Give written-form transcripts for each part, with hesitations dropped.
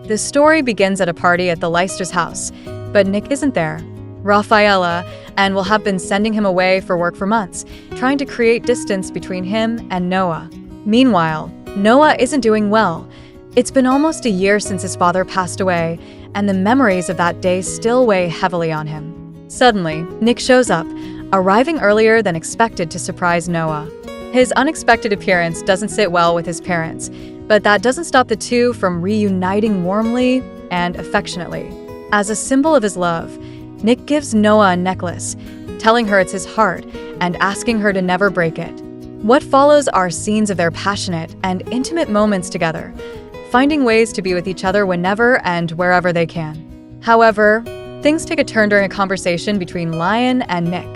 The story begins at a party at the Leicester's house, but Nick isn't there. Rafaela and will have been sending him away for work for months, trying to create distance between him and Noah. Meanwhile, Noah isn't doing well. It's been almost a year since his father passed away, and the memories of that day still weigh heavily on him. Suddenly, Nick shows up, arriving earlier than expected to surprise Noah. His unexpected appearance doesn't sit well with his parents, but that doesn't stop the two from reuniting warmly and affectionately. As a symbol of his love, Nick gives Noah a necklace, telling her it's his heart and asking her to never break it. What follows are scenes of their passionate and intimate moments together, finding ways to be with each other whenever and wherever they can. However, things take a turn during a conversation between Lion and Nick.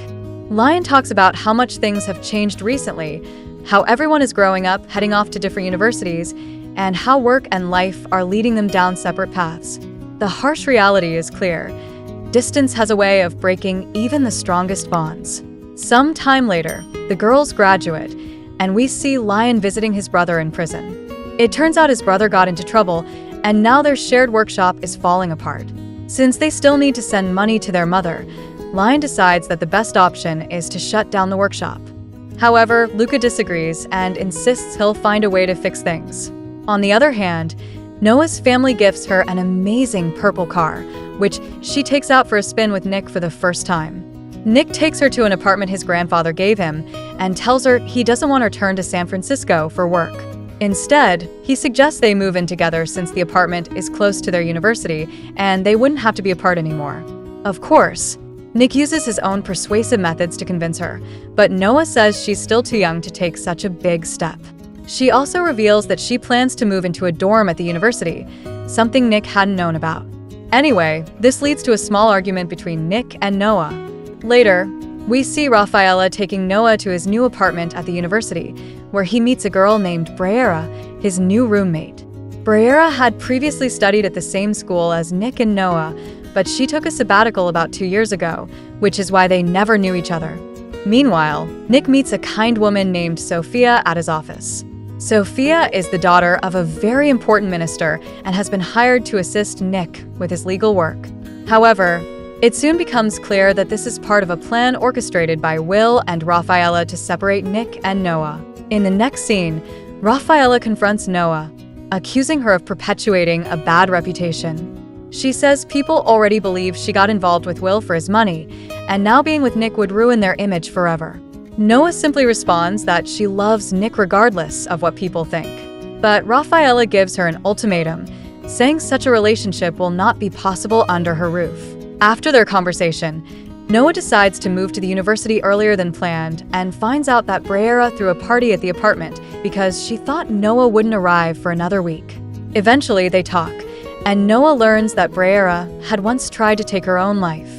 Lion talks about how much things have changed recently, how everyone is growing up, heading off to different universities, and how work and life are leading them down separate paths. The harsh reality is clear. Distance has a way of breaking even the strongest bonds. Some time later, the girls graduate, and we see Lion visiting his brother in prison. It turns out his brother got into trouble, and now their shared workshop is falling apart. Since they still need to send money to their mother, Lion decides that the best option is to shut down the workshop. However, Luca disagrees and insists he'll find a way to fix things. On the other hand, Noah's family gifts her an amazing purple car, which she takes out for a spin with Nick for the first time. Nick takes her to an apartment his grandfather gave him and tells her he doesn't want to return to San Francisco for work. Instead, he suggests they move in together since the apartment is close to their university and they wouldn't have to be apart anymore. Of course, Nick uses his own persuasive methods to convince her, but Noah says she's still too young to take such a big step. She also reveals that she plans to move into a dorm at the university, something Nick hadn't known about. Anyway, this leads to a small argument between Nick and Noah. Later, we see Rafaela taking Noah to his new apartment at the university, where he meets a girl named Briera, his new roommate. Briera had previously studied at the same school as Nick and Noah, but she took a sabbatical about 2 years ago, which is why they never knew each other. Meanwhile, Nick meets a kind woman named Sophia at his office. Sophia is the daughter of a very important minister and has been hired to assist Nick with his legal work. However, it soon becomes clear that this is part of a plan orchestrated by Will and Rafaela to separate Nick and Noah. In the next scene, Rafaela confronts Noah, accusing her of perpetuating a bad reputation. She says people already believe she got involved with Will for his money, and now being with Nick would ruin their image forever. Noah simply responds that she loves Nick regardless of what people think. But Rafaela gives her an ultimatum, saying such a relationship will not be possible under her roof. After their conversation, Noah decides to move to the university earlier than planned and finds out that Briera threw a party at the apartment because she thought Noah wouldn't arrive for another week. Eventually, they talk, and Noah learns that Briera had once tried to take her own life.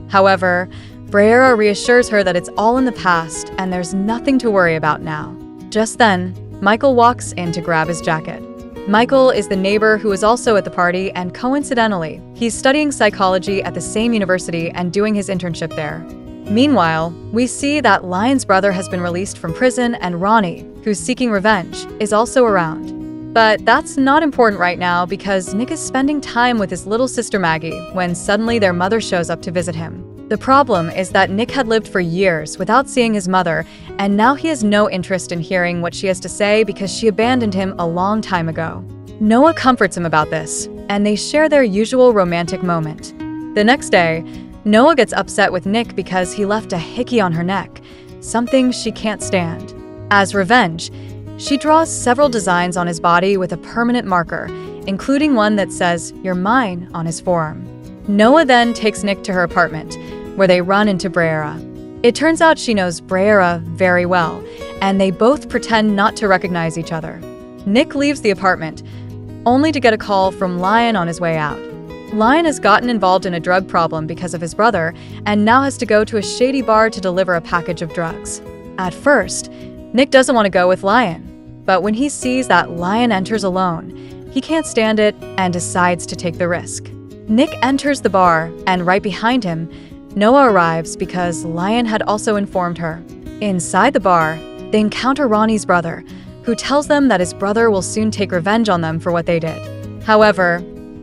However, Briera reassures her that it's all in the past and there's nothing to worry about now. Just then, Michael walks in to grab his jacket. Michael is the neighbor who is also at the party, and coincidentally, he's studying psychology at the same university and doing his internship there. Meanwhile, we see that Lion's brother has been released from prison, and Ronnie, who's seeking revenge, is also around. But that's not important right now because Nick is spending time with his little sister Maggie when suddenly their mother shows up to visit him. The problem is that Nick had lived for years without seeing his mother, and now he has no interest in hearing what she has to say because she abandoned him a long time ago. Noah comforts him about this, and they share their usual romantic moment. The next day, Noah gets upset with Nick because he left a hickey on her neck, something she can't stand. As revenge, she draws several designs on his body with a permanent marker, including one that says, "You're mine," on his forearm. Noah then takes Nick to her apartment, where they run into Briera. It turns out she knows Briera very well, and they both pretend not to recognize each other. Nick leaves the apartment, only to get a call from Lion on his way out. Lion has gotten involved in a drug problem because of his brother, and now has to go to a shady bar to deliver a package of drugs. At first, Nick doesn't want to go with Lion, but when he sees that Lion enters alone, he can't stand it and decides to take the risk. Nick enters the bar, and right behind him, Noah arrives because Lion had also informed her. Inside the bar, they encounter Ronnie's brother, who tells them that his brother will soon take revenge on them for what they did. However,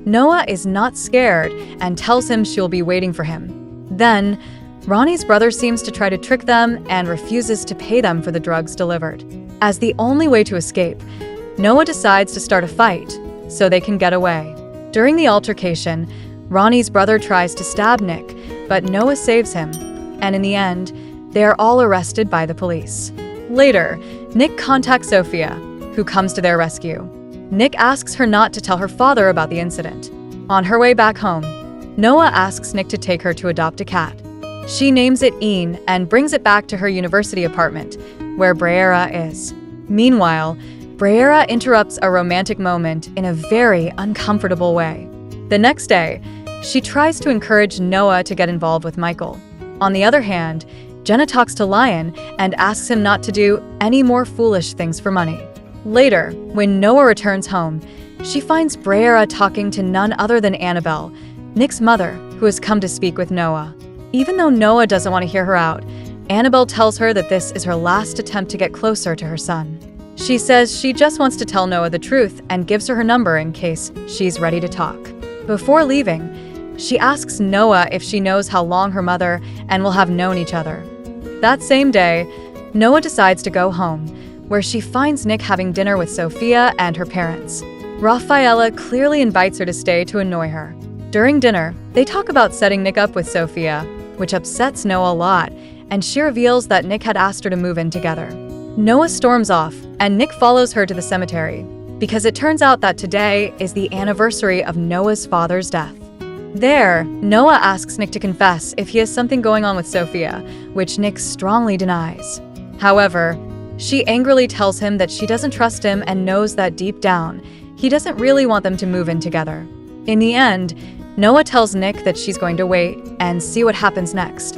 Noah is not scared and tells him she'll be waiting for him. Then, Ronnie's brother seems to try to trick them and refuses to pay them for the drugs delivered. As the only way to escape, Noah decides to start a fight so they can get away. During the altercation, Ronnie's brother tries to stab Nick, but Noah saves him, and in the end, they are all arrested by the police. Later, Nick contacts Sophia, who comes to their rescue. Nick asks her not to tell her father about the incident. On her way back home, Noah asks Nick to take her to adopt a cat. She names it Ian and brings it back to her university apartment, where Breera is. Meanwhile, Breera interrupts a romantic moment in a very uncomfortable way. The next day, she tries to encourage Noah to get involved with Michael. On the other hand, Jenna talks to Lion and asks him not to do any more foolish things for money. Later, when Noah returns home, she finds Breera talking to none other than Annabelle, Nick's mother, who has come to speak with Noah. Even though Noah doesn't want to hear her out, Annabelle tells her that this is her last attempt to get closer to her son. She says she just wants to tell Noah the truth and gives her number in case she's ready to talk. Before leaving, she asks Noah if she knows how long her mother and will have known each other. That same day, Noah decides to go home, where she finds Nick having dinner with Sophia and her parents. Rafaela clearly invites her to stay to annoy her. During dinner, they talk about setting Nick up with Sophia, which upsets Noah a lot, and she reveals that Nick had asked her to move in together. Noah storms off, and Nick follows her to the cemetery, because it turns out that today is the anniversary of Noah's father's death. There, Noah asks Nick to confess if he has something going on with Sophia, which Nick strongly denies. However, she angrily tells him that she doesn't trust him and knows that deep down, he doesn't really want them to move in together. In the end, Noah tells Nick that she's going to wait and see what happens next.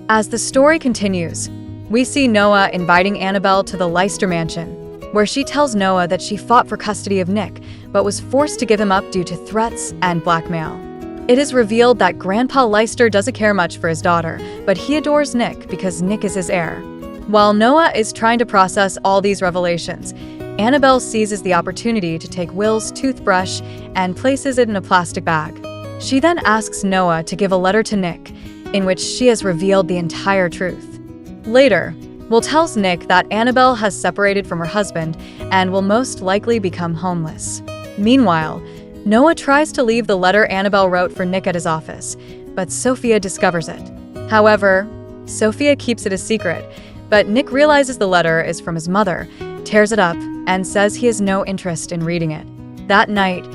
As the story continues, we see Noah inviting Annabelle to the Leicester mansion, where she tells Noah that she fought for custody of Nick, but was forced to give him up due to threats and blackmail. It is revealed that Grandpa Leicester doesn't care much for his daughter, but he adores Nick because Nick is his heir. While Noah is trying to process all these revelations, Annabelle seizes the opportunity to take Will's toothbrush and places it in a plastic bag. She then asks Noah to give a letter to Nick, in which she has revealed the entire truth. Later, Will tells Nick that Annabelle has separated from her husband and will most likely become homeless. Meanwhile, Noah tries to leave the letter Annabelle wrote for Nick at his office, but Sophia discovers it. However, Sophia keeps it a secret, but Nick realizes the letter is from his mother, tears it up, and says he has no interest in reading it. That night,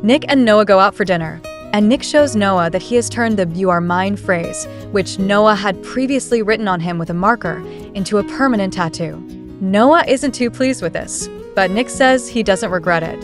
Nick and Noah go out for dinner, and Nick shows Noah that he has turned the "you are mine" phrase, which Noah had previously written on him with a marker, into a permanent tattoo. Noah isn't too pleased with this, but Nick says he doesn't regret it.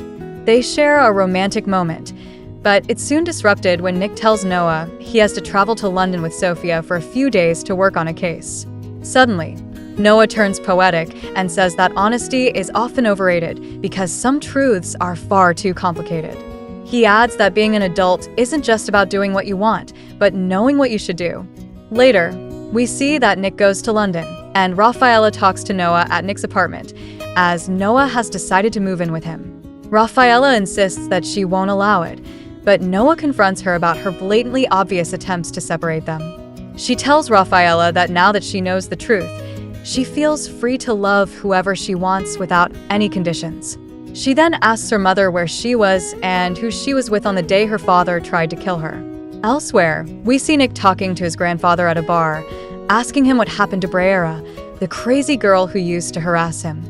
They share a romantic moment, but it's soon disrupted when Nick tells Noah he has to travel to London with Sophia for a few days to work on a case. Suddenly, Noah turns poetic and says that honesty is often overrated because some truths are far too complicated. He adds that being an adult isn't just about doing what you want, but knowing what you should do. Later, we see that Nick goes to London, and Rafaela talks to Noah at Nick's apartment, as Noah has decided to move in with him. Rafaela insists that she won't allow it, but Noah confronts her about her blatantly obvious attempts to separate them. She tells Rafaela that now that she knows the truth, she feels free to love whoever she wants without any conditions. She then asks her mother where she was and who she was with on the day her father tried to kill her. Elsewhere, we see Nick talking to his grandfather at a bar, asking him what happened to Breera, the crazy girl who used to harass him.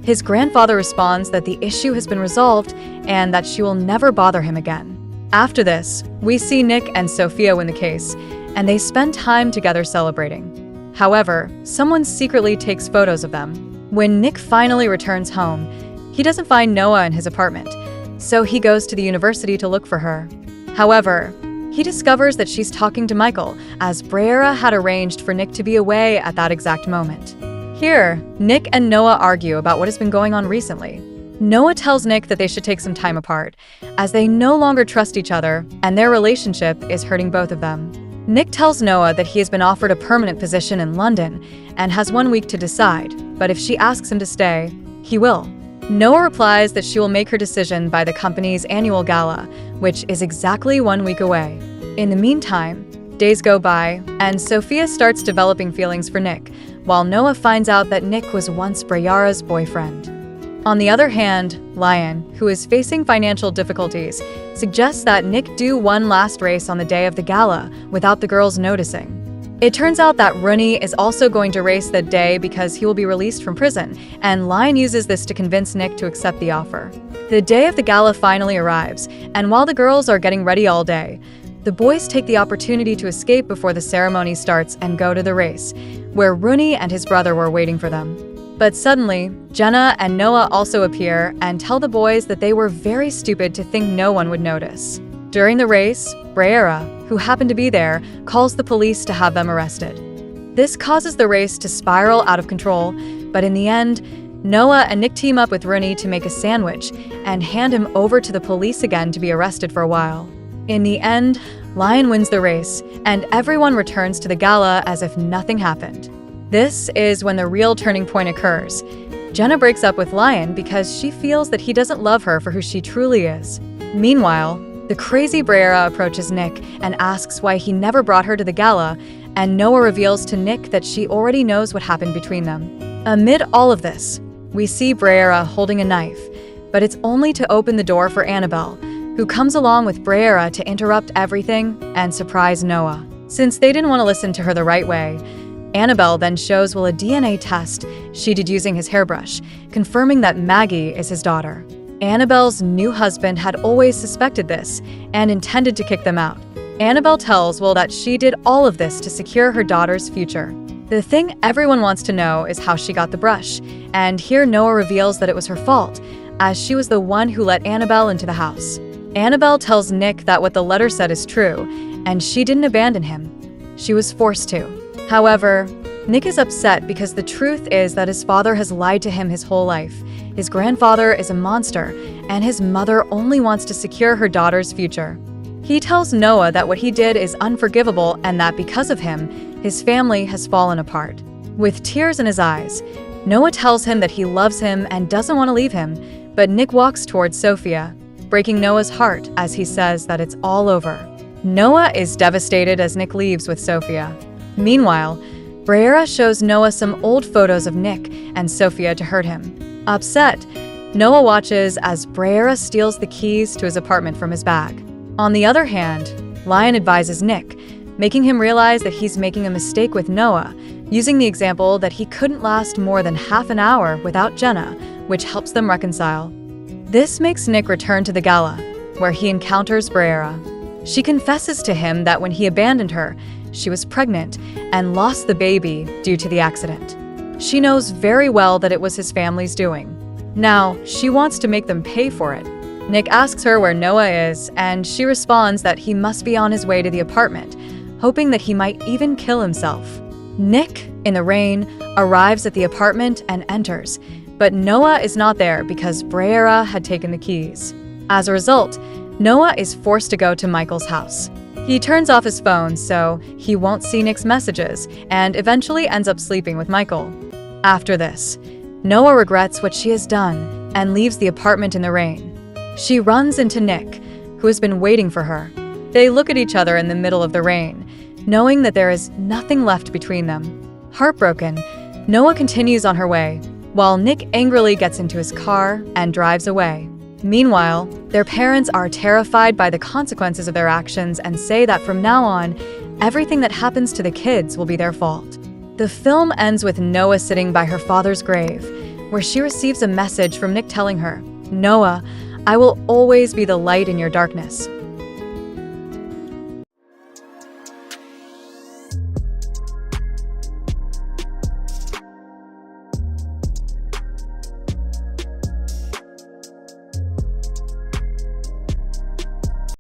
His grandfather responds that the issue has been resolved and that she will never bother him again. After this, we see Nick and Sophia win the case, and they spend time together celebrating. However, someone secretly takes photos of them. When Nick finally returns home, he doesn't find Noah in his apartment, so he goes to the university to look for her. However, he discovers that she's talking to Michael, as Breera had arranged for Nick to be away at that exact moment. Here, Nick and Noah argue about what has been going on recently. Noah tells Nick that they should take some time apart, as they no longer trust each other, and their relationship is hurting both of them. Nick tells Noah that he has been offered a permanent position in London and has 1 week to decide, but if she asks him to stay, he will. Noah replies that she will make her decision by the company's annual gala, which is exactly 1 week away. In the meantime, days go by, and Sophia starts developing feelings for Nick, while Noah finds out that Nick was once Brayara's boyfriend. On the other hand, Lion, who is facing financial difficulties, suggests that Nick do one last race on the day of the gala without the girls noticing. It turns out that Rooney is also going to race that day because he will be released from prison, and Lion uses this to convince Nick to accept the offer. The day of the gala finally arrives, and while the girls are getting ready all day, the boys take the opportunity to escape before the ceremony starts and go to the race, where Rooney and his brother were waiting for them. But suddenly, Jenna and Noah also appear and tell the boys that they were very stupid to think no one would notice. During the race, Brayara, who happened to be there, calls the police to have them arrested. This causes the race to spiral out of control, but in the end, Noah and Nick team up with Rooney to make a sandwich and hand him over to the police again to be arrested for a while. In the end, Lion wins the race, and everyone returns to the gala as if nothing happened. This is when the real turning point occurs. Jenna breaks up with Lion because she feels that he doesn't love her for who she truly is. Meanwhile, the crazy Brayara approaches Nick and asks why he never brought her to the gala, and Noah reveals to Nick that she already knows what happened between them. Amid all of this, we see Brayara holding a knife, but it's only to open the door for Annabelle, who comes along with Brayara to interrupt everything and surprise Noah. Since they didn't want to listen to her the right way, Annabelle then shows Will a DNA test she did using his hairbrush, confirming that Maggie is his daughter. Annabelle's new husband had always suspected this and intended to kick them out. Annabelle tells Will that she did all of this to secure her daughter's future. The thing everyone wants to know is how she got the brush, and here Noah reveals that it was her fault, as she was the one who let Annabelle into the house. Annabelle tells Nick that what the letter said is true, and she didn't abandon him. She was forced to. However, Nick is upset because the truth is that his father has lied to him his whole life. His grandfather is a monster, and his mother only wants to secure her daughter's future. He tells Noah that what he did is unforgivable and that because of him, his family has fallen apart. With tears in his eyes, Noah tells him that he loves him and doesn't want to leave him, but Nick walks towards Sophia, breaking Noah's heart as he says that it's all over. Noah is devastated as Nick leaves with Sophia. Meanwhile, Brayara shows Noah some old photos of Nick and Sophia to hurt him. Upset, Noah watches as Brayara steals the keys to his apartment from his bag. On the other hand, Lion advises Nick, making him realize that he's making a mistake with Noah, using the example that he couldn't last more than half an hour without Jenna, which helps them reconcile. This makes Nick return to the gala, where he encounters Brayara. She confesses to him that when he abandoned her, she was pregnant and lost the baby due to the accident. She knows very well that it was his family's doing. Now, she wants to make them pay for it. Nick asks her where Noah is, and she responds that he must be on his way to the apartment, hoping that he might even kill himself. Nick, in the rain, arrives at the apartment and enters, but Noah is not there because Brayara had taken the keys. As a result, Noah is forced to go to Michael's house. He turns off his phone so he won't see Nick's messages and eventually ends up sleeping with Michael. After this, Noah regrets what she has done and leaves the apartment in the rain. She runs into Nick, who has been waiting for her. They look at each other in the middle of the rain, knowing that there is nothing left between them. Heartbroken, Noah continues on her way, while Nick angrily gets into his car and drives away. Meanwhile, their parents are terrified by the consequences of their actions and say that from now on, everything that happens to the kids will be their fault. The film ends with Noah sitting by her father's grave, where she receives a message from Nick telling her, "Noah, I will always be the light in your darkness."